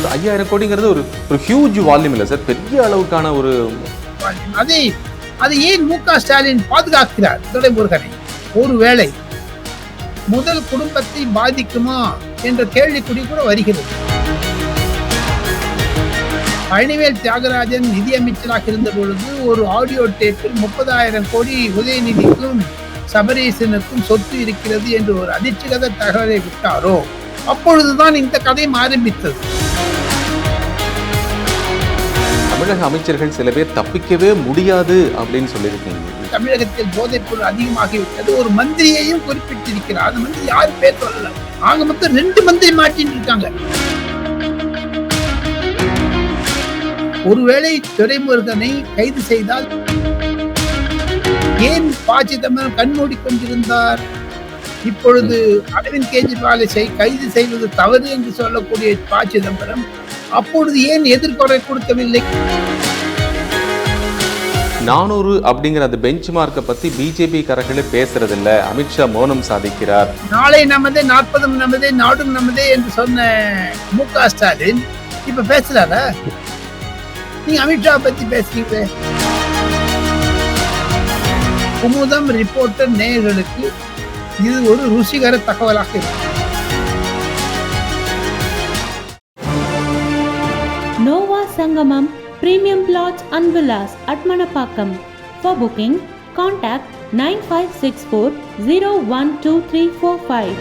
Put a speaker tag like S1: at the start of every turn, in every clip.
S1: 5000 கோடிங்கிறது ஒரு ஒரு huge volume இல்லை சார், பெரிய அளவுக்கான ஒரு
S2: அதை ஏன் மு.க. ஸ்டாலின் பாதுகாக்கிறார் துரைமுருகனை? ஒருவேளை முதல் குடும்பத்தை பாதிக்குமா என்ற கேள்விக்குறி கூட வருகிறது. பழனிவேல் தியாகராஜன் நிதியமைச்சராக இருந்த பொழுது ஒரு ஆடியோ டேப்பில் 30,000 கோடி உதயநிதிக்கும் சபரீசனுக்கும் சொத்து இருக்கிறது என்று ஒரு அதிர்ச்சிகர தகவலை விட்டாரோ அப்பொழுதுதான் இந்த கதையும் ஆரம்பித்தது.
S1: தமிழக அமைச்சர்கள் சில பேர் தப்பிக்கவே முடியாது அப்படின்னு சொல்லியிருக்கீங்க.
S2: தமிழகத்தில் போதைப் பொருள் அதிகமாகிவிட்டது. ஒரு மந்திரியையும் குறிப்பிட்டிருக்கிறார். அந்த மந்திரி யாரு பேர் சொல்லல. ஆக மொத்தம் 2 மந்திரி மாட்டின்னு இருக்காங்க. ஒருவேளை துரைமுருகனை கைது செய்தால் ஏன் ப. சிதம்பரம் கண்மூடி கொண்டிருந்தார்? இப்பொழுது அரவிந்த் கெஜ்ரிவாலை கைது செய்வது தவறு என்று சொல்லக்கூடிய ப. சிதம்பரம் அப்பொழுது ஏன் எதிர்கொறை கொடுக்கவில்லை?
S1: 400 அப்படிங்கிற அந்த பெஞ்ச் மார்க்கை பத்தி பிஜேபி காரர்களே பேசுறது இல்ல. அமித்ஷா மௌனம் சாதிக்கிறார்.
S2: நாளை நமதே 40 நமதே நாடும் நமதே என்று சொன்ன மு.க. ஸ்டாலின் இப்ப பேசலாரா? நீங்க அமித்ஷா பத்தி பேசுறீங்க. குமுதம் ரிப்போர்ட்டர் நேயர்களுக்கு இது ஒரு ருசிகர தகவலாக இருக்கு.
S3: Nova Sangamam Premium Plots and Villas at Manapakam. For booking, contact 9564 012345.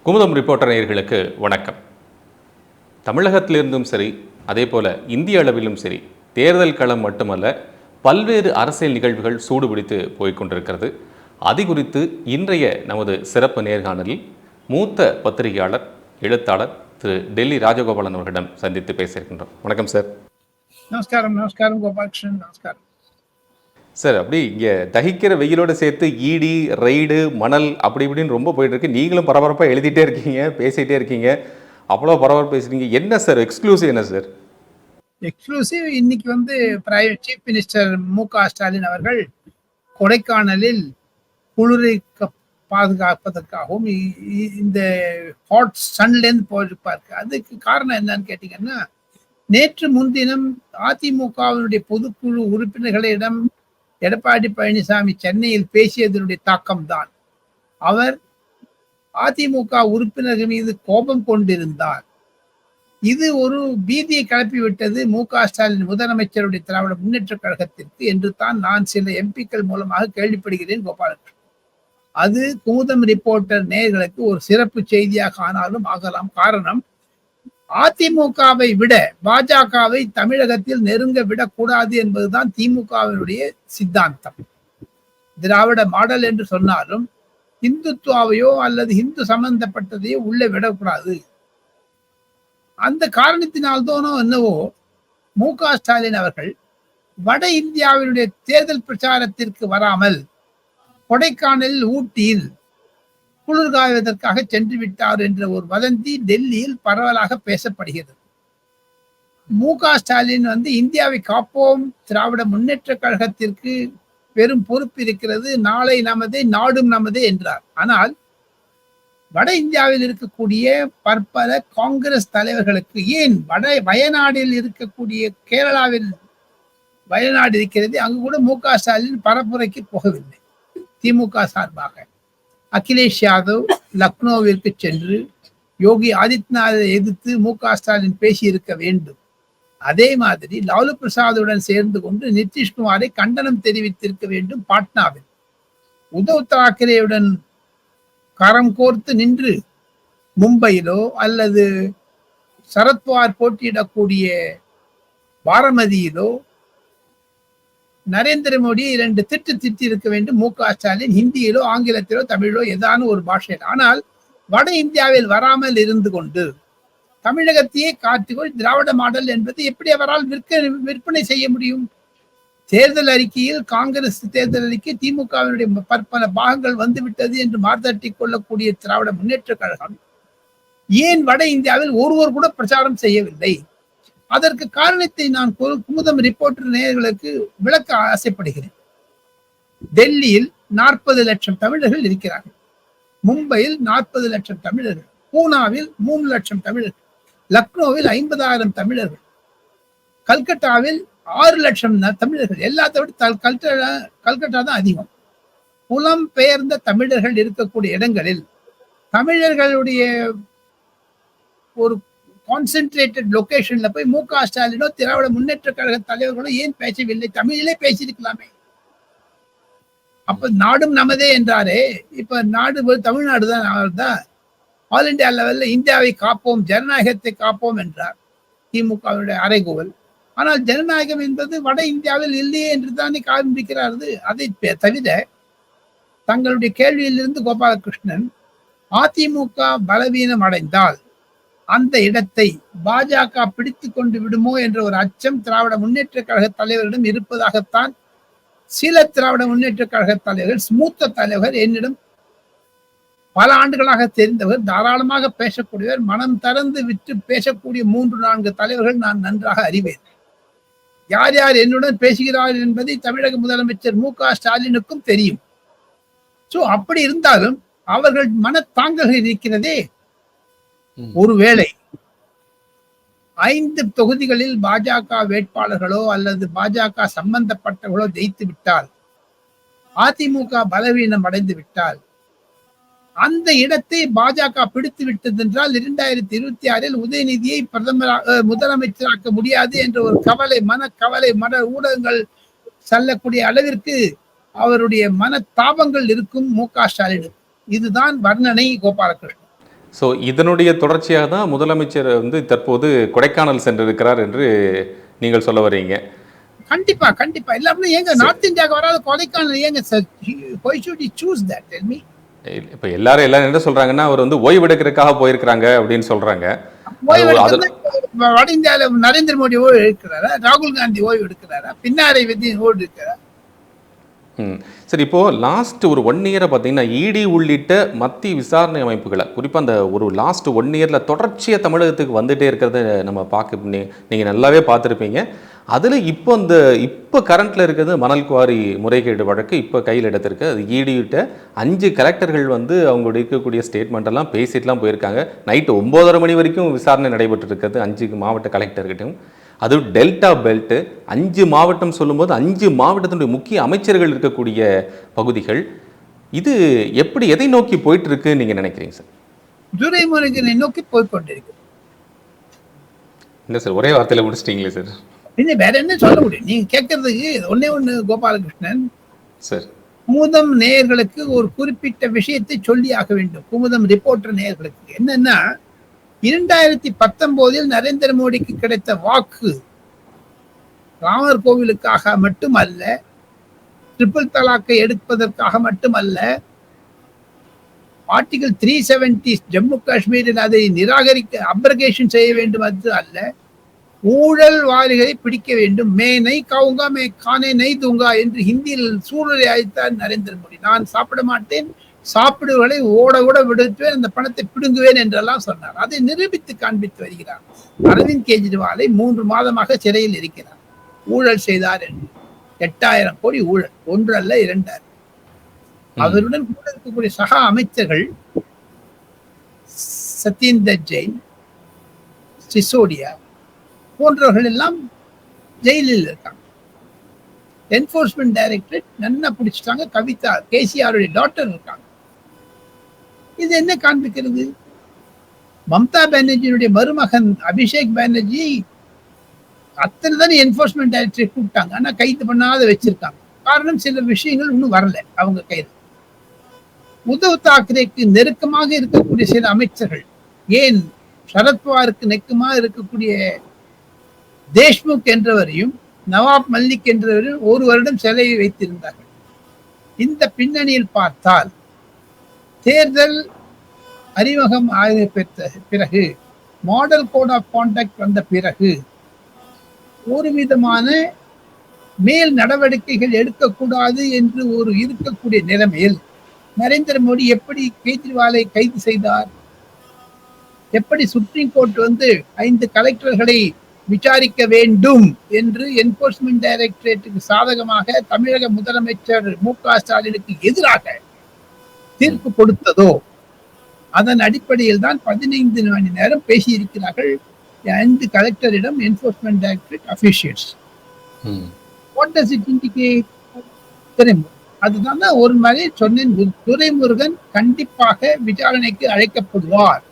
S1: Kumudam reporter நேயர்களுக்கு வணக்கம். தமிழகத்திலிருந்தும் சரி, அதே போல இந்திய அளவிலும் சரி, தேர்தல் களம் மட்டுமல்ல, பல்வேறு அரசியல் நிகழ்வுகள் சூடுபிடித்து போய்கொண்டிருக்கிறது. அது குறித்து இன்றைய நமது சிறப்பு நேர்காணலில் மூத்த பத்திரிகையாளர், எழுத்தாளர் திரு டெல்லி ராஜகோபாலன் அவர்களிடம் சந்தித்து பேசியிருக்கின்றோம். வணக்கம் சார்.
S2: நமஸ்காரம். நமஸ்காரம் கோபாலகிருஷ்ணன். நமஸ்காரம்
S1: சார். அப்படி இங்கே தகிக்கிற வெயிலோடு சேர்த்து ஈடி, ரெய்டு, மணல் அப்படி இப்படின்னு ரொம்ப போயிட்டு இருக்கு. நீங்களும் பரபரப்பாக எழுதிட்டே இருக்கீங்க, பேசிகிட்டே இருக்கீங்க, அவ்வளோ பரபரப்பாக பேசுறீங்க. என்ன சார் எக்ஸ்க்ளூசிவ்? என்ன சார்
S2: எக்ஸ்க்ளூசிவ்? இன்னைக்கு சீஃப் மினிஸ்டர் மு.க. ஸ்டாலின் அவர்கள் கொடைக்கானலில் குளிரை பாதுகாப்பதற்காகவும் இந்த ஹாட் சன்லேருந்து போயிருப்பாரு. அதுக்கு காரணம் என்னன்னு கேட்டீங்கன்னா, நேற்று முன்தினம் அதிமுகவினுடைய பொதுக்குழு உறுப்பினர்களிடம் எடப்பாடி பழனிசாமி சென்னையில் பேசியதனுடைய தாக்கம்தான். அவர் அதிமுக உறுப்பினர்கள் மீது கோபம் கொண்டிருந்தார். இது ஒரு பீதியை கிளப்பிவிட்டது மு.க. ஸ்டாலின் முதலமைச்சருடைய திராவிட முன்னேற்ற கழகத்திற்கு என்று தான் நான் சில எம்பிக்கள் மூலமாக கேள்விப்படுகிறேன் கோபாலகிருஷ்ணன். அது குமுதம் ரிப்போர்ட்டர் நேயர்களுக்கு ஒரு சிறப்பு செய்தியாக ஆனாலும் ஆகலாம். காரணம், அதிமுகவை விட பாஜகவை தமிழகத்தில் நெருங்க விடக்கூடாது என்பதுதான் திமுகவினுடைய சித்தாந்தம். திராவிட மாடல் என்று சொன்னாலும் இந்துத்துவாவையோ அல்லது இந்து சம்பந்தப்பட்டதையோ உள்ளே விடக்கூடாது. அந்த காரணத்தினால்தானோ என்னவோ மு.க. ஸ்டாலின் அவர்கள் வட இந்தியாவினுடைய தேர்தல் பிரச்சாரத்திற்கு வராமல் கொடைக்கானலில், ஊட்டியில் குளிர்காய்வதற்காக சென்று விட்டார் என்ற ஒரு வதந்தி டெல்லியில் பரவலாக பேசப்படுகிறது. மு.க. ஸ்டாலின் இந்தியாவை காப்போம், திராவிட முன்னேற்ற கழகத்திற்கு பெரும் பொறுப்பு இருக்கிறது, நாளை நமதே நாடும் நமதே என்றார். ஆனால் வட இந்தியாவில் இருக்கக்கூடிய பற்பல காங்கிரஸ் தலைவர்களுக்கு, ஏன் வயநாடில் இருக்கக்கூடிய கேரளாவில் வயநாடு இருக்கிறது, அங்கு கூட மு.க. ஸ்டாலின் பரப்புரைக்கு போகவில்லை. திமுக சார்பாக அகிலேஷ் யாதவ் லக்னோவிற்கு சென்று யோகி ஆதித்யநாத்தை எதிர்த்து மு.க. ஸ்டாலின் பேசியிருக்க வேண்டும். அதே மாதிரி லாலு பிரசாதுடன் சேர்ந்து கொண்டு நிதிஷ்குமாரை கண்டனம் தெரிவித்திருக்க வேண்டும். பாட்னாவில் உத்தவ் தாக்கரேயுடன் கரம் கோர்த்து நின்று மும்பையிலோ அல்லது சரத்பவார் போட்டியிடக்கூடிய பாரமதியிலோ நரேந்திர மோடி 2 திட்டி இருக்க வேண்டும் மு.க. ஸ்டாலின், ஹிந்தியிலோ ஆங்கிலத்திலோ தமிழிலோ ஏதான ஒரு பாஷையில். ஆனால் வட இந்தியாவில் வராமல் இருந்து கொண்டு தமிழகத்தையே காட்டுகோள் திராவிட மாடல் என்பது எப்படி அவரால் விற்பனை செய்ய முடியும்? தேர்தல் அறிக்கையில், காங்கிரஸ் தேர்தல் அறிக்கை, திமுகவினுடைய பற்பல பாகங்கள் வந்துவிட்டது என்று மார்த்தட்டி கொள்ளக்கூடிய திராவிட முன்னேற்ற கழகம் ஏன் வட இந்தியாவில் ஒருவர் கூட பிரச்சாரம் செய்யவில்லை? அதற்கு காரணத்தை நான் குமுதம் ரிப்போர்ட்டர் நேயர்களுக்கு விளக்க ஆசைப்படுகிறேன். டெல்லியில் 40 லட்சம் தமிழர்கள் இருக்கிறார்கள். மும்பையில் 40 லட்சம் தமிழர்கள், பூனாவில் 3 லட்சம் தமிழர்கள், லக்னோவில் 50,000 தமிழர்கள், கல்கட்டாவில் 6 லட்சம் தமிழர்கள். எல்லாத்த விட கல்கட்டா தான் அதிகம். புலம் பெயர்ந்த தமிழர்கள் இருக்கக்கூடிய இடங்களில் தமிழர்களுடைய ஒரு கான்சென்ட்ரேட்டட் லொகேஷன்ல போய் மு.க. ஸ்டாலினோ திராவிட முன்னேற்ற கழக தலைவர்களோ ஏன் பேசவில்லை? தமிழிலே பேசியிருக்கலாமே. அப்ப நாடும் நமதே என்றாரே, இப்ப நாடு தமிழ்நாடு தான். ஆல் இந்தியா லெவல்ல இந்தியாவை காப்போம், ஜனநாயகத்தை காப்போம் என்றார் திமுகவுடைய அறைகூவல். ஆனால் ஜனநாயகம் என்பது வட இந்தியாவில் இல்லையே என்று தானே காண்பிக்கிறார்கள். அதை தவிர தங்களுடைய கேள்வியிலிருந்து கோபாலகிருஷ்ணன், அதிமுக பலவீனம் அடைந்தால் அந்த இடத்தை பாஜக பிடித்துக் கொண்டு விடுமோ என்ற ஒரு அச்சம் திராவிட முன்னேற்ற கழக தலைவரிடம் இருப்பதாகத்தான் சில திராவிட முன்னேற்ற கழக தலைவர்கள், மூத்த தலைவர், என்னிடம் பல ஆண்டுகளாக தெரிந்தவர், தாராளமாக பேசக்கூடியவர், மனம் திறந்து விட்டு பேசக்கூடிய 3-4 தலைவர்கள் நான் நன்றாக அறிவேன். யார் யார் என்னுடன் பேசுகிறார்கள் என்பதை தமிழக முதலமைச்சர் மு.க. ஸ்டாலினுக்கும் தெரியும். சோ அப்படி இருந்தாலும் அவர்கள் மனத்தாங்கல்கள் இருக்கிறதே. ஒருவேளை 5 தொகுதிகளில் பாஜக வேட்பாளர்களோ அல்லது பாஜக சம்பந்தப்பட்டவர்களோ ஜெயித்து விட்டால், அதிமுக பலவீனம் அடைந்து விட்டால், அந்த இடத்தை பாஜக பிடித்து விட்டது என்றால் 2026 உதயநிதியை முதலமைச்சராக்க முடியாது என்ற ஒரு மனக்கவலை ஊடகங்கள் சொல்லக்கூடிய அளவிற்கு அவருடைய மனத்தாபங்கள் இருக்கும் மு.க. ஸ்டாலின். இதுதான் வர்ணனை கோபாலகிருஷ்ணன்.
S1: ஸோ இதனுடைய தொடர்ச்சியாக தான் முதலமைச்சர் தற்போது கொடைக்கானல் சென்றிருக்கிறார் என்று நீங்கள் சொல்ல வர்றீங்க.
S2: கண்டிப்பா எல்லாமே ஏங்க நார்த் இந்தியாவுக்கு வராத கொடைக்கானல் ஏங்க sir? why should he choose that? Tell me.
S1: இப்ப எல்லாரும் என்ன சொல்றாங்கன்னா, அவர் ஓய்வு எடுக்கிறதுக்காக போயிருக்கிறாங்க அப்படின்னு சொல்றாங்க.
S2: வட இந்தியாவில நரேந்திர மோடி ஓய்வு எடுக்கிறாரா? ராகுல் காந்தி ஓய்வு எடுக்கிறாரா? பின்னாரை விஜயன் ஓய்வு எடுக்கிறாரா?
S1: சரி, இப்போ லாஸ்ட் ஒரு 1 இயரை பார்த்தீங்கன்னா இடி உள்ளிட்ட மத்திய விசாரணை அமைப்புகளை, குறிப்பாக அந்த ஒரு லாஸ்ட் 1 இயரில் தொடர்ச்சியாக தமிழகத்துக்கு வந்துட்டே இருக்கிறத நம்ம நீங்கள் நல்லாவே பார்த்துருப்பீங்க. அதில் இப்போ கரண்ட்டில் இருக்கிறது மணல் குவாரி முறைகேடு வழக்கு இப்போ கையில் எடுத்திருக்கு. அது இடிவிட்ட 5 கலெக்டர்கள் அவங்களுடைய இருக்கக்கூடிய ஸ்டேட்மெண்ட்டெல்லாம் பேசிட்டுலாம் போயிருக்காங்க. நைட்டு 9:30 மணி வரைக்கும் விசாரணை நடைபெற்று இருக்கிறது 5 மாவட்ட கலெக்டர்கிட்டையும். அது டெல்டா பெல்ட் 5 மாவட்டம் சொல்லும்போது 5 மாவட்டத்தினுடைய முக்கிய அமைச்சர்கள் இருக்கக்கூடிய பகுதிகள். இது எதை நோக்கி போயிட்டு இருக்கு நீங்க நினைக்கிறீங்க சார்?
S2: துரைமுருகனை நோக்கி போய்கொண்டிருக்கு.
S1: என்ன சார் ஒரே வார்த்தையில முடிச்சிட்டீங்களே சார்?
S2: இன்னும் வேற என்ன சொல்ல முடியும்? நீங்க கேட்கறதுக்கு ஒண்ணு கோபாலகிருஷ்ணன்
S1: சார்,
S2: குமுதம் நேயர்களுக்கு ஒரு குறிப்பிட்ட விஷயத்தை சொல்லி ஆக வேண்டும். குமுதம் ரிப்போர்ட்டர் நேயர்களுக்கு என்னன்னா, 2019 நரேந்திர மோடிக்கு கிடைத்த வாக்கு ராமர் கோவிலுக்காக மட்டுமல்ல, ட்ரிபிள் தலாக்கை எடுப்பதற்காக மட்டுமல்ல, ஆர்டிகல் 370 ஜம்மு காஷ்மீரில் அதை நிராகரிக்க அப்ரகேஷன் செய்ய வேண்டும் என்று அல்ல, ஊழல் வாரிகளை பிடிக்க வேண்டும். மே நை காவுங்கா மே கானே நை தூங்கா என்று ஹிந்தியில் சூழலை அழைத்தார் நரேந்திர மோடி. நான் சாப்பிட மாட்டேன், சாப்பிடுவதை ஓட விடுத்துவேன், அந்த பணத்தை பிடுங்குவேன் என்றெல்லாம் சொன்னார். அதை நிரூபித்து காண்பித்து வருகிறார். அரவிந்த் கெஜ்ரிவாலை 3 மாதமாக சிறையில் இருக்கிறார். ஊழல் செய்தார் என்று 8000 கோடி ஊழல், 1 அல்ல 2 அல்ல. அவருடன் கூட இருக்கக்கூடிய சக அமைச்சர்கள் சத்யேந்தர் ஜெயின், சிசோடியா போன்றவர்கள் எல்லாம் ஜெயிலில் இருக்காங்க. என்போர்ஸ்மெண்ட் டைரக்டரேட் நல்லா பிடிச்சிட்டாங்க. கவிதா கேசிஆருடைய டாக்டர் இருக்காங்க. இது என்ன காண்பிக்கிறது? மம்தா பானர்ஜியினுடைய மருமகன் அபிஷேக் பானர்ஜி அத்தனை தானே என்போர்ஸ்மெண்ட் டைரக்டரேட் கூப்பிட்டாங்க, ஆனா கைது பண்ணாத வச்சிருக்காங்க. காரணம், சில விஷயங்கள் இன்னும் வரல அவங்க கைது. உத்தவ் தாக்கரேக்கு நெருக்கமாக இருக்கக்கூடிய சில அமைச்சர்கள், ஏன் சரத்பவாருக்கு நெருக்கமாக இருக்கக்கூடிய தேஷ்முக் என்றவரையும் நவாப் மல்லிக் என்றவரையும் 1 வருடம் சிறையை வைத்திருந்தார்கள். இந்த பின்னணியில் பார்த்தால் தேர்தல் அறிமுகம் ஆகிய பிறகு, மாடல் கோட் ஆஃப் கான்டாக்ட் வந்த பிறகு, ஒரு விதமான மேல் நடவடிக்கைகள் எடுக்கக்கூடாது என்று இருக்கக்கூடிய நிலைமையில் நரேந்திர மோடி எப்படி கெஜ்ரிவாலை கைது செய்தார்? எப்படி சுப்ரீம் கோர்ட் 5 கலெக்டர்களை விசாரிக்க வேண்டும் என்று என்போர்ஸ்மெண்ட் டைரக்டரேட்டுக்கு சாதகமாக தமிழக முதலமைச்சர் மு.க.ஸ்டாலினுக்கு எதிராக தீர்ப்பு கொடுத்ததோ அதன் அடிப்படையில் தான் 15 மணி நேரம் பேசியிருக்கிறார்கள் 5 கலெக்டரிடம் enforcement directorate officials. What does it indicate? அதுதான் ஒரு மாதிரி சொன்னேன். துரைமுருகன் கண்டிப்பாக விசாரணைக்கு அழைக்கப்படுவார்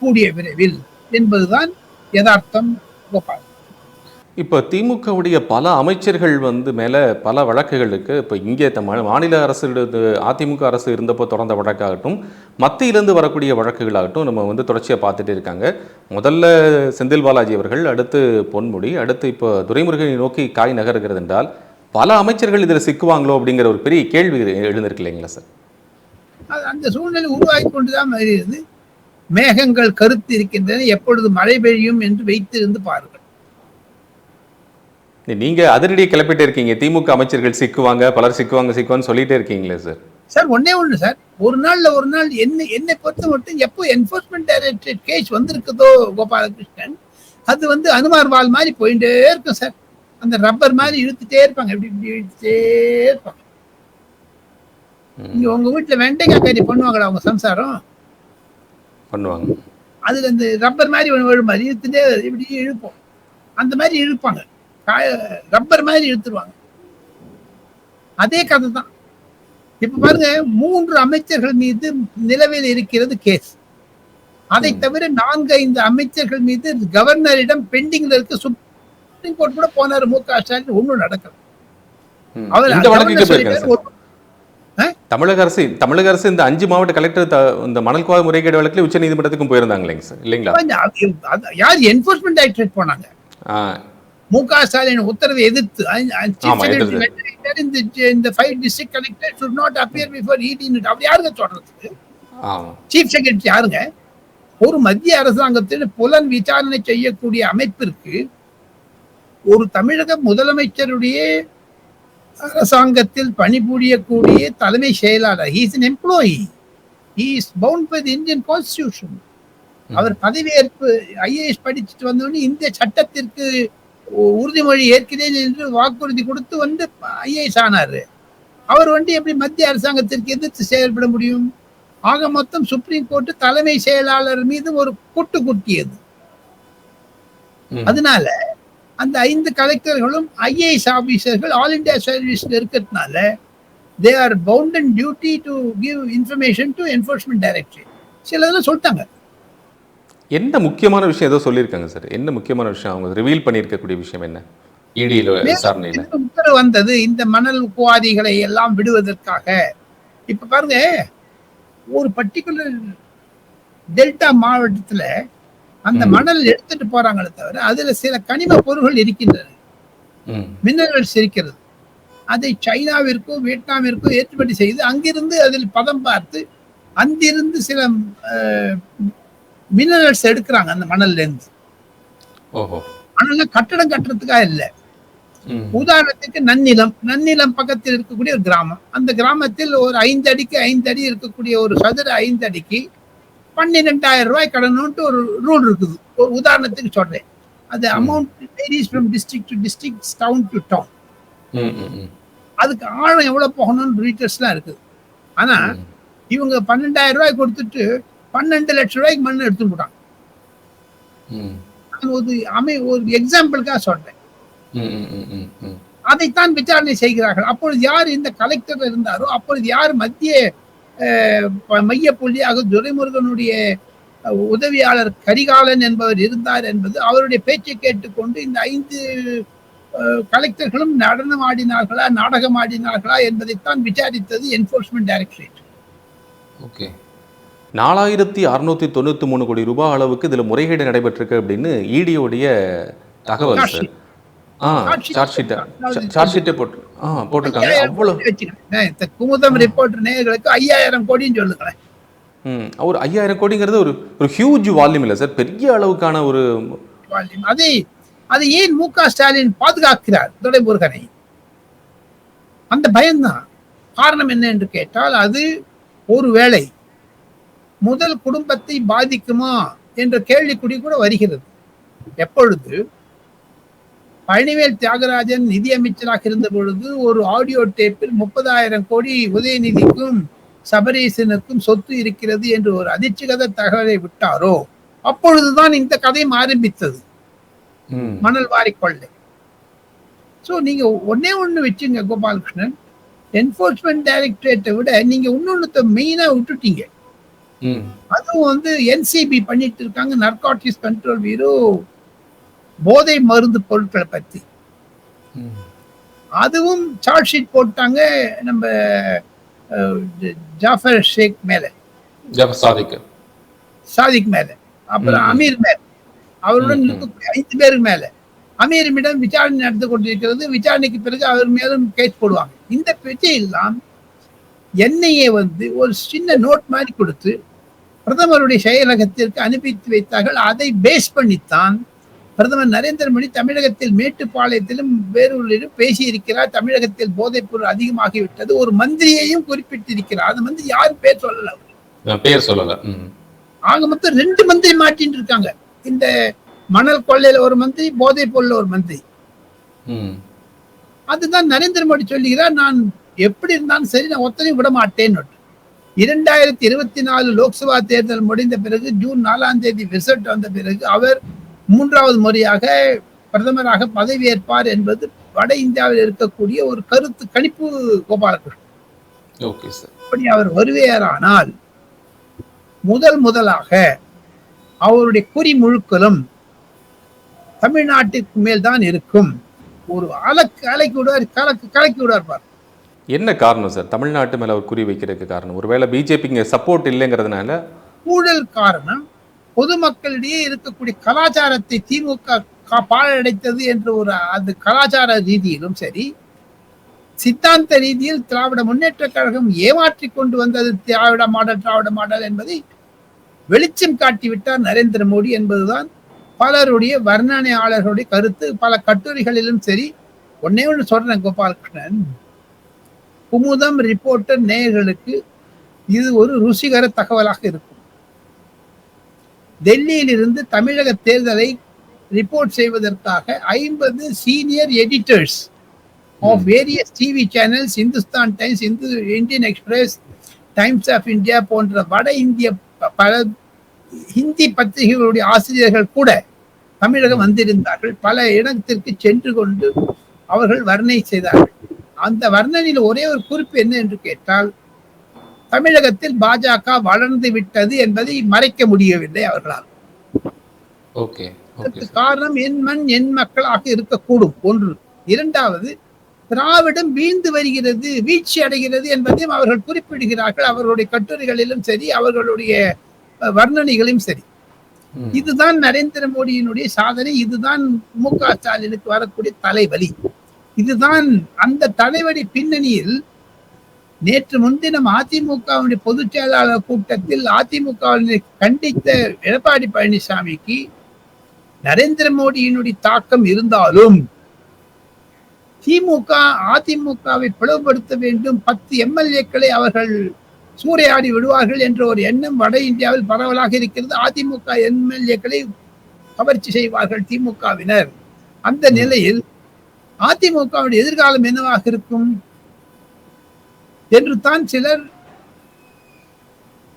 S2: கூடிய விரைவில் என்பதுதான் யதார்த்தம். கோபால்,
S1: இப்போ திமுகவுடைய பல அமைச்சர்கள் மேல பல வழக்குகளுக்கு இப்போ இங்கே மாநில அரசு அதிமுக அரசு இருந்தப்போ தொடர்ந்த வழக்காகட்டும், மத்தியிலிருந்து வரக்கூடிய வழக்குகளாகட்டும் நம்ம தொடர்ச்சியாக பார்த்துட்டே இருக்காங்க. முதல்ல செந்தில் பாலாஜி அவர்கள், அடுத்து பொன்முடி, அடுத்து இப்போ துரைமுருகனை நோக்கி காய் நகர்கிறது என்றால் பல அமைச்சர்கள் இதில் சிக்குவாங்களோ அப்படிங்கிற ஒரு பெரிய கேள்வி எழுந்திருக்கு இல்லைங்களா சார்?
S2: அந்த சூழ்நிலை உருவாகி கொண்டுதான் வருகிறது. மேகங்கள் கருத்து இருக்கின்றன, எப்பொழுது மழை பெய்யும் என்று வைத்திருந்து பாருங்கள்.
S1: நீங்க அதிரடியை கிளப்பிட்டே இருக்கீங்க. திமுக அமைச்சர்கள் சிக்குவாங்க, பலர் சிக்குவாங்க சொல்லிட்டே இருக்கீங்களே சார்.
S2: சார் ஒன்னே ஒண்ணு சார், ஒரு நாள் என்னை பொறுத்த மட்டும் எப்போ என்போர்ஸ்மெண்ட் டைரக்டரேட் கேஸ் வந்திருக்குதோ கோபாலகிருஷ்ணன், அது அனுமார் வால் மாதிரி போயிட்டே இருக்கும் சார். அந்த ரப்பர் மாதிரி இழுத்துட்டே இருப்பாங்க, இப்படி இழுத்துட்டே இருப்பாங்க. நீங்க உங்க வீட்டுல வெண்டைக்காய் கறி பண்ணுவாங்களா அவங்க சம்சாரம்?
S1: பண்ணுவாங்க.
S2: அதுல இந்த ரப்பர் மாதிரி மாதிரி இழுத்துட்டே இப்படி இழுப்போம், அந்த மாதிரி இழுப்பாங்க, ரப்பர் மாதிரி இழுத்துருவாங்க. அதே கதை தான். இப்ப பாருங்க, 3 அமைச்சர்கள் மீது நிலவில் இருக்கிறது கேஸ். அதை தவிர 4-5 அமைச்சர்கள் மீது கவர்னரிடம் பெண்டிங்ல இருக்கு. சுப்ரீம் கோர்ட் கூட போனாரு மு.க.ஸ்டாலின், ஒண்ணும் நடக்கல.
S1: தமிழக அரசு இந்த 5 மாவட்ட கலெக்டர் இந்த மணல் குவா முறைகேடு வழக்கில் உச்ச நீதிமன்றத்துக்கும் போயிருந்தாங்க இல்லைங்களா?
S2: யார் என்போர்ஸ்மெண்ட் டைரக்டரேட் போனாங்க? மு.க.ஸ்டாலின் உத்தரவை எதிர்த்து இந்த 5 district collector should not appear before ED. அப்படி யாருங்க சொல்றதுக்கு? சீஃப் செக்ரட்டரி யாருங்க? ஒரு மத்திய அரசாங்கத்தில் புலன் விசாரணை செய்யக்கூடிய அமைப்பிற்கு ஒரு தமிழக முதலமைச்சருடைய அரசாங்கத்தில் பணிபுரியக்கூடிய தலைமை செயலாளர், he is an employee, he is bound by the Indian Constitution. அவர் பதவியேற்பு ஐஏஎஸ் படிச்சுட்டு வந்தோடனே இந்த சட்டத்திற்கு உறுதிமொழி ஏற்கிறேன் என்று வாக்குறுதி கொடுத்து ஐஏஎஸ் ஆனாரு. அவர் எப்படி மத்திய அரசாங்கத்திற்கு எதிர்த்து செயல்பட முடியும்? ஆக மொத்தம் சுப்ரீம் கோர்ட் தலைமை செயலாளர் மீது ஒரு குட்டு குட்டியது. அதனால அந்த 5 கலெக்டர்களும் ஐஏஎஸ் ஆபீசர்கள் ஆல் இந்தியா சர்வீஸ்ல இருக்கிறதுனால they are bound and duty to give information to enforcement directorate. சிலதெல்லாம் சொல்லிட்டாங்க.
S1: என்ன முக்கியமான விஷயம் ஏதோ சொல்லியிருக்காங்க சார்? என்ன முக்கியமான விஷயம் அவங்க ரிவீல் பண்ணியிருக்கக்கூடிய விஷயம் என்ன? விசாரணையில
S2: உத்தரவு வந்தது இந்த மணல் குவாரிகளை எல்லாம் விடுவதற்காக. இப்ப பாருங்க, ஒரு பர்டிகுலர் டெல்டா மாவட்டத்துல அந்த மணல் எடுத்துட்டு போறாங்களே தவிர அதுல சில கனிம பொருட்கள் இருக்கின்றன, மினரல்ஸ் இருக்கிறது. அதை சைனாவிற்கோ வியட்நாமிற்கோ ஏற்றுமதி செய்து அங்கிருந்து அதில் பதம் பார்த்து அங்கிருந்து சில மினரல்ஸ் எடுக்கிறாங்க அந்த மணல்ல இருந்து. மணல்ல கட்டடம் கட்டுறதுக்காக இல்ல. உதாரணத்துக்கு நன்னிலம் பக்கத்தில் இருக்கக்கூடிய ஒரு கிராமம், அந்த கிராமத்தில் ஒரு 5 அடிக்கு 5 அடி இருக்கக்கூடிய ஒரு சதுர 5 அடிக்கு 12,000 ரூபாய் கடனும்ட்டு ஒரு ரூல் இருக்குது. ஒரு உதாரணத்துக்கு சொல்றேன். அது amount varies from district to district, town to town. அதுக்கு ஆழம் எவ்வளவு போகணும்னு டீட்டெயில்ஸ்லாம் இருக்குது. ஆனா இவங்க 12,000 ரூபாய் கொடுத்துட்டு 12 லட்சம் ரூபாய்க்கு மண் எடுத்துட்டு போட்டாங்க. ஒரு எக்ஸாம்பிளுக்காக சொல்றேன். அதைத்தான் விசாரணை செய்கிறார்கள். அப்பொழுது யார் இந்த கலெக்டர் இருந்தாரோ அப்பொழுது யார் மத்திய மைய புள்ளியாக துரைமுருகனுடைய உதவியாளர் கரிகாலன் என்பவர் இருந்தார் என்பது அவருடைய பேச்சை கேட்டுக்கொண்டு இந்த 5 கலெக்டர்களும் நடனம் ஆடினார்களா நாடகம் ஆடினார்களா என்பதைத்தான் விசாரித்தது என்போர்ஸ்மெண்ட் டைரக்டரேட்.
S1: ஓகே, 4693 கோடி ரூபாய் அளவுக்கு இதுல முறைகேடு நடைபெற்றிருக்கு அப்படின்னு ஈடியோடைய தகவல் சார். போட்டிருக்காங்க. அவ்வளவு
S2: குமுதம் ரிப்போர்ட் நேயர்களுக்கு 5000 கோடின்னு சொல்லுங்களேன்.
S1: ஒரு 5000 கோடிங்கிறது ஒரு ஹியூஜ் வால்யூம் இல்ல சார், பெரிய அளவுக்கான ஒரு
S2: வால்யூம். அதை ஏன் மு.க.ஸ்டாலின் பாதுகாக்கிறார் துரைமுருகனை? அந்த பயம்தான். காரணம் என்ன என்று கேட்டால், அது ஒருவேளை முதல் குடும்பத்தை பாதிக்குமா என்ற கேள்விக்குறி கூட வருகிறது. எப்பொழுது பழனிவேல் தியாகராஜன் நிதியமைச்சராக இருந்த பொழுது ஒரு ஆடியோ டேப்பில் 30,000 கோடி உதயநிதிக்கும் சபரீசனுக்கும் சொத்து இருக்கிறது என்று ஒரு அதிர்ச்சிகர தகவலை விட்டாரோ அப்பொழுதுதான் இந்த கதையும் ஆரம்பித்தது, மணல் வாரி கொள்ளை. சோ நீங்க ஒன்னே ஒண்ணு வச்சுங்க கோபாலகிருஷ்ணன், என்போர்ஸ்மெண்ட் டைரக்டரேட்டை விட நீங்க இன்னொன்னு மெயினா விட்டுட்டீங்க. அதுவும் என்சிபி பண்ணிட்டு இருக்காங்க, நர்காட்டிக்ஸ் கண்ட்ரோல் பியூரோ, போதை மருந்து பொருட்களை பத்தி. அதுவும் சார்ஜ் ஷீட் போட்டாங்க நம்ம ஜாஃபர் ஷேக் மேல, சாதிக் மேல, அப்புறம் அமீர் மேல, அவருடன் இருக்கக்கூடிய 5 பேருக்கு மேல. அமீரிடம் விசாரணை நடந்து கொண்டிருக்கிறது. விசாரணைக்கு பிறகு அவர் மேலும் கேஸ் போடுவாங்க. இந்த பிரச்சனையெல்லாம் என்ஐஏ ஒரு சின்ன நோட் மாதிரி கொடுத்து பிரதமருடைய செயலகத்திற்கு அனுப்பி வைத்தார்கள். அதை பேஸ் பண்ணித்தான் பிரதமர் நரேந்திர மோடி தமிழகத்தில் மேட்டுப்பாளையத்திலும் வேறொரு பேசியிருக்கிறார். தமிழகத்தில் போதைப் பொருள் அதிகமாகிவிட்டது, ஒரு மந்திரியையும் குறிப்பிட்டிருக்கிறார். அந்த மந்திரி யாரும் பேர் சொல்லல. ஆக மொத்தம் 2 மந்திரி மாட்டின்னு இருக்காங்க. இந்த மணல் கொள்ளையில ஒரு மந்திரி, போதைப் பொருள்ல ஒரு மந்திரி. அதுதான் நரேந்திர மோடி சொல்லுகிறார், நான் எப்படி இருந்தாலும் சரி நான் ஒத்தனையும் விட மாட்டேன்னு. 2024 லோக்சபா தேர்தல் முடிந்த பிறகு ஜூன் 4ஆம் தேதி ரிசல்ட் வந்த பிறகு அவர் 3வது முறையாக பிரதமராக பதவியேற்பார் என்பது வட இந்தியாவில் இருக்கக்கூடிய ஒரு கருத்து கணிப்பு கோபாலகிருஷ்ணன். அப்படி அவர் வருவேரானால் முதலாக அவருடைய குறி முழுக்களும் தமிழ்நாட்டுக்கு மேல் தான் இருக்கும். ஒரு கலக்கி விடுவார்.
S1: என்ன காரணம் சார் தமிழ்நாட்டு மேல அவர் குறி வைக்கிறதுக்கு காரணம்? ஒருவேளை பிஜேபிக்கு சப்போர்ட் இல்லைங்கிறதுனால? ஊழல்
S2: காரணம். பொதுமக்களிடையே இருக்கக்கூடிய கலாச்சாரத்தை திமுக பாழடைத்தது என்ற ஒரு அது கலாச்சார ரீதியிலும் சரி, சித்தாந்த ரீதியில் திராவிட முன்னேற்ற கழகம் ஏமாற்றி கொண்டு வந்தது திராவிட மாடல் என்பதை வெளிச்சம் காட்டிவிட்டார் நரேந்திர மோடி என்பதுதான் பலருடைய வர்ணனையாளர்களுடைய கருத்து. பல கட்டுரைகளிலும் சரி. ஒன்னே ஒன்று சொல்றேன் கோபாலகிருஷ்ணன், குமுதம் ரிப்போர்ட்டர் நேயர்களுக்கு இது ஒரு ருசிகர தகவலாக இருக்கும். டெல்லியில் இருந்து தமிழக தேர்தலை ரிப்போர்ட் செய்வதற்காக 50 senior editors of various TV channels, Hindustan Times, Indian Express, Times of India போன்ற வட இந்திய பல ஹிந்தி பத்திரிகைகளுடைய ஆசிரியர்கள் கூட தமிழகம் வந்திருந்தார்கள். பல இடத்திற்கு சென்று கொண்டு அவர்கள் வர்ணனை செய்தார்கள். அந்த வர்ணனையில் ஒரே ஒரு குறிப்பு என்ன என்று கேட்டால், தமிழகத்தில் பாஜக வளர்ந்து விட்டது என்பதை மறைக்க முடியவில்லை அவர்களால். காரணம் என் மண் என் மக்களாக இருக்கக்கூடும் ஒன்று. இரண்டாவது, திராவிடம் வீழ்ந்து வருகிறது, வீழ்ச்சி அடைகிறது என்பதையும் அவர்கள் குறிப்பிடுகிறார்கள் அவர்களுடைய கட்டுரைகளிலும் சரி, அவர்களுடைய வர்ணனைகளையும் சரி. இதுதான் நரேந்திர மோடியினுடைய சாதனை. இதுதான் மு.க. ஸ்டாலினுக்கு வரக்கூடிய தலைவலி. இதுதான் அந்த தலைவலி பின்னணியில் நேற்று முன்தினம் அதிமுகவுடைய பொதுச் செயலாளர் கூட்டத்தில் அதிமுகவினை கண்டித்த எடப்பாடி பழனிசாமிக்கு நரேந்திர மோடியினுடைய தாக்கம் இருந்தாலும் திமுக அதிமுகவை பிளவுபடுத்த வேண்டும், 10 எம்எல்ஏக்களை அவர்கள் சூறையாடி விடுவார்கள் என்ற ஒரு எண்ணம் வட இந்தியாவில் பரவலாக இருக்கிறது. அதிமுக எம்எல்ஏக்களை கவர்ச்சி செய்வார்கள் திமுகவினர். அந்த நிலையில் அதிமுகவுடைய எதிர்காலம் என்னவாக இருக்கும் என்று தான் சிலர்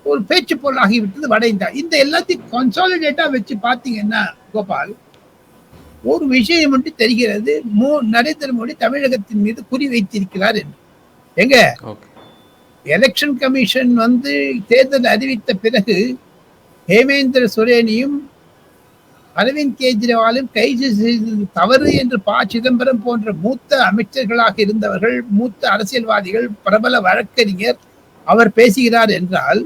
S2: ஒரு பேச்சு பொருளாகிவிட்டது வட இந்தியா. இந்த எல்லாத்தையும் கன்சாலிடேட்டா வச்சு பாத்தீங்கன்னா கோபால், ஒரு விஷயம் மட்டும் தெரிகிறது, நரேந்திர மோடி தமிழகத்தின் மீது குறி வைத்திருக்கிறார் என்று. எங்க எலெக்ஷன் கமிஷன் தேர்தல் அறிவித்த பிறகு ஹேமேந்திர சோரேனையும் அரவிந்த் கெஜ்ரிவாலும் கைது செய்தது தவறு என்று ப. சிதம்பரம் போன்ற மூத்த அமைச்சர்களாக இருந்தவர்கள், மூத்த அரசியல்வாதிகள், பிரபல வழக்கறிஞர் அவர் பேசுகிறார் என்றால்,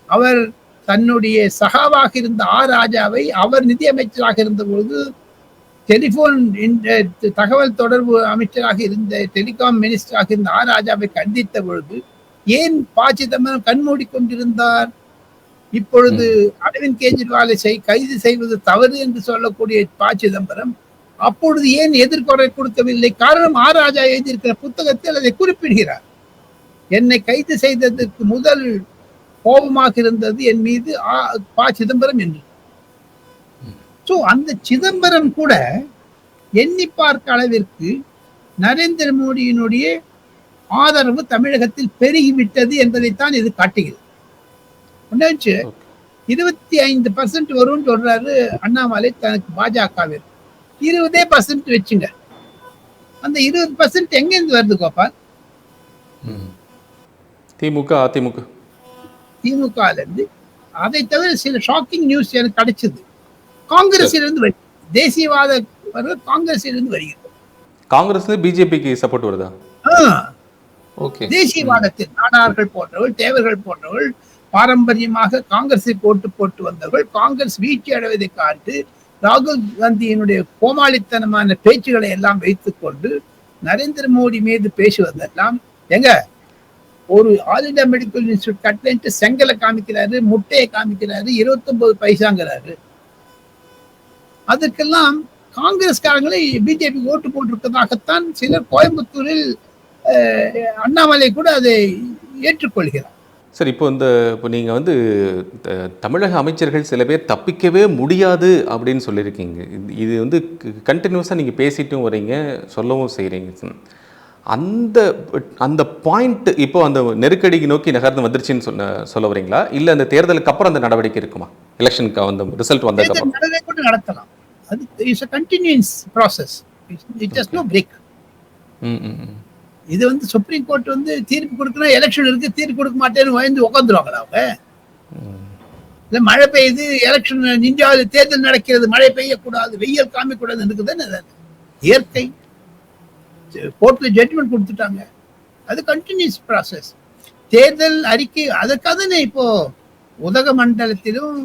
S2: அவர் தன்னுடைய சகாவாக இருந்த ராஜாவை அவர் நிதியமைச்சராக இருந்த பொழுது டெலிபோன் தகவல் தொடர்பு அமைச்சராக இருந்த டெலிகாம் மினிஸ்டராக இருந்த ராஜாவை கண்டித்த பொழுது ஏன் ப. சிதம்பரம் கண்மூடி கொண்டிருந்தார்? இப்பொழுது அரவிந்த் கெஜ்ரிவாலை கைது செய்வது தவறு என்று சொல்லக்கூடிய ப. சிதம்பரம் அப்பொழுது ஏன் எதிர்கொறை கொடுக்கவில்லை? காரணம் ராஜா எழுதியிருக்கிற புத்தகத்தில் அதை குறிப்பிடுகிறார். என்னை கைது செய்ததற்கு முதல் கோபமாக இருந்தது என் மீது ப. சிதம்பரம் என்று. சோ அந்த சிதம்பரம் கூட எண்ணி பார்க்க அளவிற்கு நரேந்திர மோடியினுடைய ஆதரவு தமிழகத்தில் பெருகிவிட்டது என்பதைத்தான் இது காட்டுகிறது. ஒன்னாச்சு 25% வரும்னு சொல்றாரு அண்ணாமலை தனக்கு பாஜகவிற்கு. 20% வச்சுங்க. அந்த 20% எங்கிருந்து வருது கோபால்?
S1: திமுக அதிமுக
S2: திமுக இருந்து. அதை தவிர சில ஷாக்கிங் நியூஸ் எனக்கு கிடைச்சது. காங்கிரஸிலிருந்து வருகிறது. தேசியவாத காங்கிரஸிலிருந்து வருகிறது.
S1: காங்கிரஸ் பிஜேபிக்கு சப்போர்ட் வருதா?
S2: தேசியவாதத்தில் நாடார்கள் போன்றவர்கள், தேவர்கள் போன்றவர்கள் பாரம்பரியமாக காங்கிரஸை போட்டு வந்தவர்கள் காங்கிரஸ் வீழ்ச்சி அடைவதை காட்டு ராகுல் காந்தியினுடைய கோமாளித்தனமான பேச்சுகளை எல்லாம் வைத்துக் கொண்டு நரேந்திர மோடி மீது பேசுவதெல்லாம் எங்க ஒரு ஆல் இந்தியா மெடிக்கல் இன்ஸ்டியூட் கட்டலன்ட்டு செங்கலை காமிக்கிறாரு, முட்டையை காமிக்கிறாரு, 29 பைசாங்கிறாரு. அதுக்கெல்லாம் காங்கிரஸ்காரங்களை பிஜேபி ஓட்டு போட்டிருப்பதாகத்தான் சிலர் கோயம்புத்தூரில் அண்ணாமலை கூட அதை ஏற்றுக்கொள்கிறார்.
S1: சார், இப்போ நீங்கள் தமிழக அமைச்சர்கள் சில பேர் தப்பிக்கவே முடியாது அப்படின்னு சொல்லியிருக்கீங்க. இது கண்டினியூஸாக நீங்கள் பேசிட்டும் வரீங்க, சொல்லவும் செய்கிறீங்க. அந்த பாயிண்ட் இப்போ அந்த நெருக்கடிக்கு நோக்கி நகர்ந்து வந்துருச்சுன்னு சொல்ல வரீங்களா? இல்லை அந்த தேர்தலுக்கு அப்புறம் அந்த நடவடிக்கை இருக்குமா? எலெக்ஷனுக்கு அந்த ரிசல்ட் வந்ததுக்கு
S2: கூட நடத்தலாம். அது is a continuous process. It has no break. இது சுப்ரீம் கோர்ட் தீர்ப்பு கொடுக்கணும், எலெக்ஷன் இருக்கு, தீர்ப்பு கொடுக்க மாட்டேன்னு வாய்ந்து உட்காந்துருவாங்களா அவங்க? இல்ல மழை பெய்யுது, எலெக்ஷன் இந்தியாவில் தேர்தல் நடக்கிறது, மழை பெய்யக்கூடாது, வெயில் காமிக்கூடாது இருக்குதுன்னு இயற்கை கோர்ட்ல ஜட்ஜ்மெண்ட் கொடுத்துட்டாங்க. அது கண்டினியூஸ் ப்ராசஸ். தேர்தல் அறிக்கை அதுக்காக இப்போ உதகமண்டலத்திலும்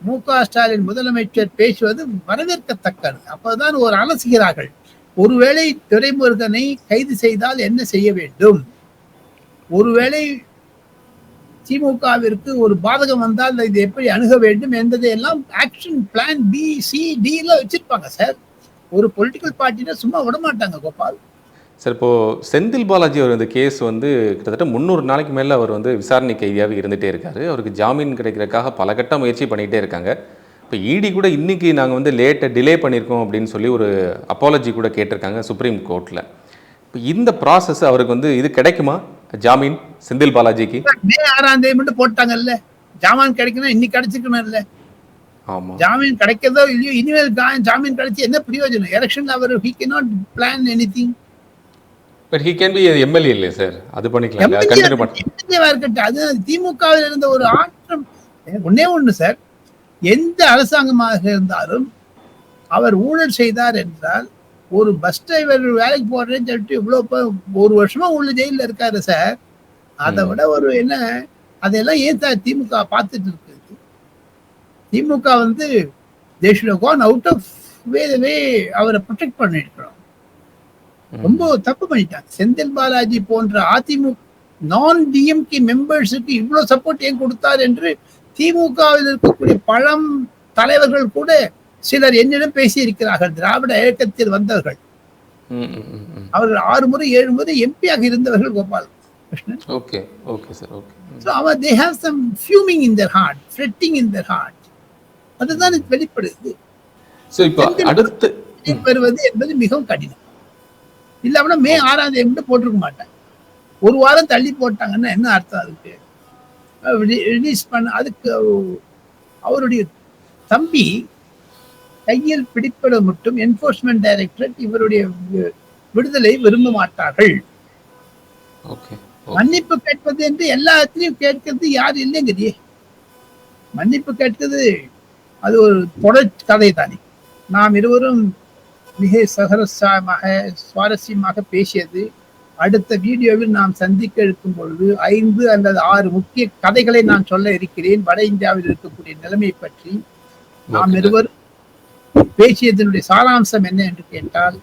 S2: மு.க. ஸ்டாலின் முதலமைச்சர் பேசுவது வரவேற்கத்தக்கது. அப்போதான் ஒரு அலசுகிறார்கள். ஒருவேளை துரைமுருகனை கைது செய்தால் என்ன செய்ய வேண்டும், ஒருவேளை திமுகவிற்கு ஒரு பாதகம் வந்தால் இது எப்படி அணுக வேண்டும் என்பதை எல்லாம் action plan B, C, D எல்லாம் வச்சிருப்பாங்க சார். ஒரு பொலிட்டிக்கல் பார்ட்டினா சும்மா விட மாட்டாங்க கோபால்.
S1: சார், இப்போ செந்தில் பாலாஜி அவர் இந்த கேஸ் கிட்டத்தட்ட 300 நாளைக்கு மேலே அவர் விசாரணை கைதியாக இருந்துகிட்டே இருக்காரு. அவருக்கு ஜாமீன் கிடைக்கிறதுக்காக பல கட்ட முயற்சி பண்ணிகிட்டே இருக்காங்க. இப்போ இடி கூட இன்றைக்கி நாங்கள் லேட்டை டிலே பண்ணியிருக்கோம் அப்படின்னு சொல்லி ஒரு அப்பாலஜி கூட கேட்டிருக்காங்க சுப்ரீம் கோர்ட்டில். இப்போ இந்த ப்ராசஸ் அவருக்கு இது கிடைக்குமா ஜாமீன் செந்தில் பாலாஜிக்கு?
S2: மே 6ஆம் தேதி மட்டும் போட்டாங்கல்ல, ஜாமீன் கிடைக்கணும், இன்னைக்கு கிடைச்சிக்கணும் இல்லை? ஆமா, ஜாமீன் கிடைக்கிறதோ இல்லையோ, இனிமேல் ஜாமீன் கிடைச்சி என்ன பிரயோஜனம்? எலெக்ஷன் அவர் he cannot plan anything.
S1: But he can be MLA இல்லையா சார்? அது பண்ணிக்கலாம்.
S2: அது திமுகவில் இருந்த ஒரு ஆற்றம். ஒன்னே ஒண்ணு சார், எந்த அரசாங்கமாக இருந்தாலும் அவர் ஊழல் செய்தார் என்றால், ஒரு பஸ் டிரைவர் வேலைக்கு போடுறேன்னு சொல்லிட்டு இவ்வளவு 1 வருஷமா உள்ள ஜெயில இருக்காரு சார். அதை விட ஒரு என்ன, அதெல்லாம் ஏன் சார் திமுக பார்த்துட்டு இருக்குது? திமுக they should have gone out of way அவரை ப்ரொடெக்ட் பண்ணிருக்கிறோம். ரொம்ப தப்பு பண்ணிட்டாங்க. செந்தில் பாலாஜி போன்ற அதிமுக நான் டிஎம்கே மெம்பர்ஸுக்கு இவ்வளவு சப்போர்ட் ஏன் கொடுத்தார் என்று திமுகவில் இருக்கக்கூடிய பழம் தலைவர்கள் கூட சிலர் என்னிடம் பேசி இருக்கிறார்கள். திராவிட இயக்கத்தில் வந்தவர்கள், அவர்கள் 6 முறை 7 முறை எம்பியாக இருந்தவர்கள் Gopal Krishnan. They have some fuming in their heart, fretting in their heart. அதுதான் வெளிப்படுது. அடுத்து வருவது என்பது மிகவும் கடினம். இல்ல மே 6ஆம் தேதி மட்டும் போட்டிருக்க மாட்டாங்க. 1 வாரம் தள்ளி போட்டாங்கன்னா என்ன அர்த்தம்? அதுக்கு ரிலீஸ் பண்ண அதுக்கு அவருடைய தம்பி கையில் பிடிப்பட மட்டும் என்போர்ஸ்மெண்ட் டைரக்டரேட் இவருடைய விடுதலை விரும்ப மாட்டார்கள். மன்னிப்பு கேட்பது என்று எல்லா இடத்திலையும் கேட்கிறது யாரு இல்லைங்கிறியே. மன்னிப்பு கேட்கிறது அது ஒரு தொடர் கதை தானே. நாம் இருவரும் மிக சுவாரஸ்யமாக பேசியது. அடுத்த வீடியோவில் நாம் சந்திக்க இருக்கும் பொழுது 5 அல்லது 6 முக்கிய கதைகளை நான் சொல்ல இருக்கிறேன். வட இந்தியாவில் இருக்கக்கூடிய நிலைமை பற்றி நாம் இருவரும் பேசியதனுடைய சாராம்சம் என்ன என்று கேட்டால்,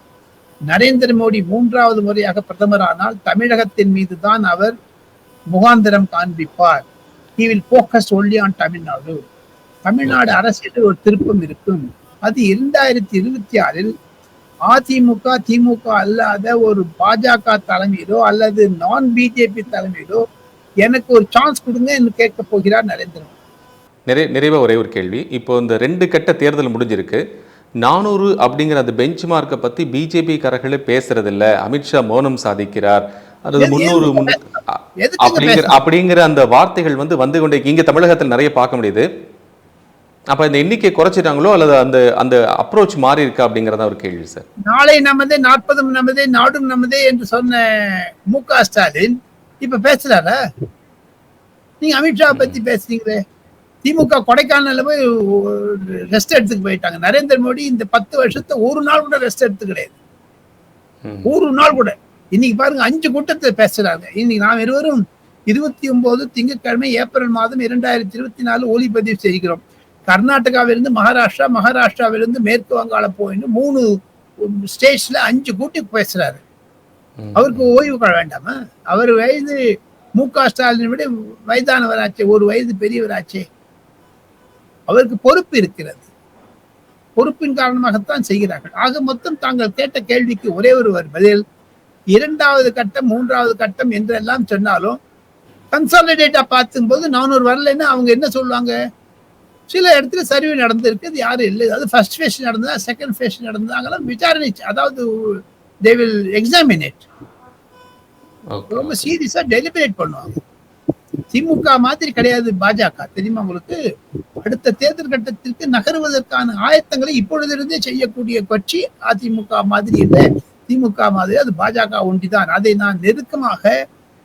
S2: நரேந்திர மோடி 3வது முறையாக பிரதமரானால் தமிழகத்தின் மீது தான் அவர் முகாந்திரம் காண்பிப்பார். He will focus only on Tamil Nadu. Tamil Nadu அரசியலில் ஒரு திருப்பம் இருக்கும். அது 2026 அதிமுக திமுக அல்லாத ஒரு பாஜக தலைமையிலோ அல்லது நான் பிஜேபி தலைமையிலோ எனக்கு ஒரு சான்ஸ் கொடுங்க என்று கேட்க போகிறார் நரேந்திர மோடி.
S1: நிறைவா ஒரே ஒரு கேள்வி. இப்போ இந்த 2 கட்ட தேர்தல் முடிஞ்சிருக்கு. 400 அப்படிங்கிற அந்த பெஞ்ச் மார்க்கை பத்தி பிஜேபி காரர்களே பேசுறதில்ல, அமித்ஷா மௌனம் சாதிக்கிறார், அது 300 அப்படிங்கிற அந்த வார்த்தைகள் வந்து கொண்டே இங்க தமிழகத்தில் நிறைய பார்க்க முடியுது. அப்ப இந்த எண்ணிக்கை குறைச்சிட்டாங்களோ அல்லது அந்த அந்த அப்ரோச் மாறி இருக்கா அப்படிங்கறத ஒரு கேள்வி சார்.
S2: நாளை நமதே 40 நமதே நாடும் நமதே என்று சொன்ன மு.க. ஸ்டாலின் இப்ப பேசுறாரா? நீங்க அமித்ஷா பத்தி பேசுறீங்களே. திமுக கொடைக்கானல்ல போய் ரெஸ்ட் எடுத்துக்கு போயிட்டாங்க. நரேந்திர மோடி இந்த 10 வருஷத்தை ஒரு நாள் கூட ரெஸ்ட் எடுத்து கிடையாது. ஒரு நாள் கூட. இன்னைக்கு பாருங்க 5 கூட்டத்தை பேசுறாங்க. இன்னைக்கு நாம் இருவரும் 29 திங்கட்கிழமை ஏப்ரல் மாதம் 2024 ஒளிப்பதிவு செய்கிறோம். கர்நாடகாவிலிருந்து மகாராஷ்டிரா, மகாராஷ்டிராவிலிருந்து மேற்கு வங்காளம் போயின்னு 3 ஸ்டேட்ஸ்ல 5 கூட்டி பேசுறாரு. அவருக்கு ஓய்வு கொள்ள வேண்டாமா? அவர் வயது மு.க. ஸ்டாலினை விட வயதானவராச்சே, ஒரு வயது பெரியவராச்சே. அவருக்கு பொறுப்பு இருக்கிறது. பொறுப்பின் காரணமாகத்தான் செய்கிறார்கள். ஆக மொத்தம் தாங்கள் கேட்ட கேள்விக்கு ஒரே ஒரு பதில், 2வது கட்டம் 3வது கட்டம் என்றெல்லாம் சொன்னாலும் கன்சாலிடேட்டா பார்க்கும்போது 400 வரலைன்னா அவங்க என்ன சொல்லுவாங்க? சில இடத்துல சர்வே நடந்திருக்கு, அது யாரும் இல்லை, அது ஃபர்ஸ்ட் ஃபேஸ் நடந்ததா செகண்ட் ஃபேஸ் நடந்தாங்கலாம் விசாரணை, அதாவது they will examine it. ரொம்ப சீரியஸா டெலிபரேட் பண்ணுவாங்க. திமுக மாதிரி கிடையாது பாஜக, தெரியுமா உங்களுக்கு? அடுத்த தேர்தல் கட்டத்திற்கு நகருவதற்கான ஆயத்தங்களை இப்பொழுதிருந்தே செய்யக்கூடிய கட்சி அதிமுக மாதிரி இல்லை, திமுக மாதிரி அது பாஜக ஒன்றிதான். அதை நான் நெருக்கமாக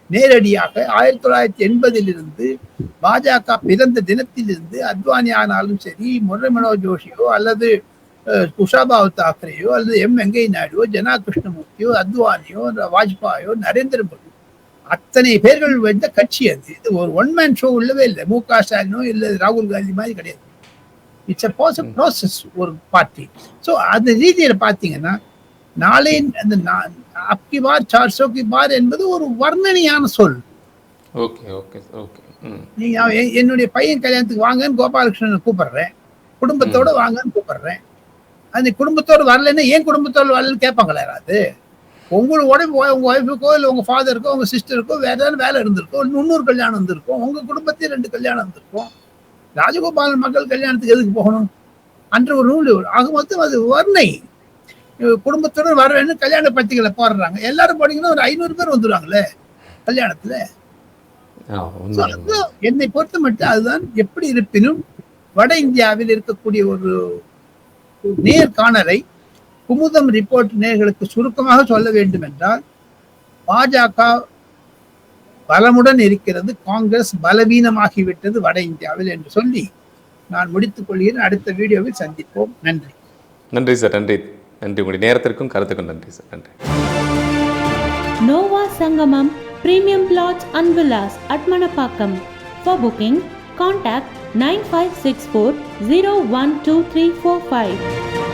S2: நேரடியாக 1980 பாஜக பிறந்த தினத்திலிருந்து அத்வானி ஆனாலும் சரி, முரளி மனோகர் ஜோஷியோ அல்லது குஷாபாவ் தாக்கரேயோ அல்லது வெங்கையா நாயுடுவோ, ஜனா கிருஷ்ணமூர்த்தியோ, அத்வானியோ, வாஜ்பாயோ, நரேந்திர மோடி, அத்தனை பேர்கள் வந்த கட்சி அது. இது ஒரு ஒன் மேன் ஷோ இல்லவே இல்லை. மு.க. ஸ்டாலினோ இல்லை ராகுல் காந்தி மாதிரி கிடையாது. இட்ஸ் அ ப்ராசஸ் ஒரு பார்ட்டி. ஸோ அந்த ரீதியில பார்த்தீங்கன்னா நாளை அந்த அப்கி பார் 400 கி பார் என்பது ஒரு வர்ணனையான சொல். நீங்க என்னுடைய பையன் கல்யாணத்துக்கு வாங்கன்னு கோபாலகிருஷ்ணனை கூப்பிடுறேன், குடும்பத்தோட வாங்கன்னு கூப்பிடுறேன். அந்த குடும்பத்தோடு வரலன்னா ஏன் குடும்பத்தோடு வரலன்னு கேட்பாங்களா யாராவது? உங்களோட உங்க ஒய்ஃபுக்கோ இல்லை உங்க ஃபாதருக்கோ உங்க சிஸ்டருக்கோ வேற ஏதாவது வேலை இருந்திருக்கும், 300 கல்யாணம் இருந்திருக்கும், உங்க குடும்பத்தையும் 2 கல்யாணம் இருந்திருக்கும். ராஜகோபாலன் மக்கள் கல்யாணத்துக்கு எதுக்கு போகணும் அன்ற ஒரு ரூல். ஆக மொத்தம் அது வர்ணை. குடும்பத்தோட வரவேன்னு கல்யாண பத்திரிகைகளை போடுறாங்க. எல்லாரும் போனீங்கன்னா ஒரு 500 பேர் வந்துடுவாங்களே கல்யாணத்துல. என்னை பொறுத்த மட்டும் அதுதான். எப்படி இருப்பினும் வட இந்தியாவில் இருக்கக்கூடிய ஒரு நேர்காணலை குமுதம் ரிப்போர்ட் நேர்களுக்கு சுருக்கமாக சொல்ல வேண்டும் என்றால், பாஜக பலமுடன் இருக்கிறது, காங்கிரஸ் பலவீனமாகிவிட்டது வட இந்தியாவில் என்று சொல்லி நான் முடித்துக் கொள்கிறேன். அடுத்த வீடியோவில் சந்திப்போம். நன்றி.
S1: நன்றி சார். நன்றி. உங்களுடைய நேரத்திற்கும் கருத்துக்கும் நன்றி சார். நன்றி.
S3: நோவா சங்கமம் Premium Plots and Villas at Manapakkam. For booking, contact 9564 012345.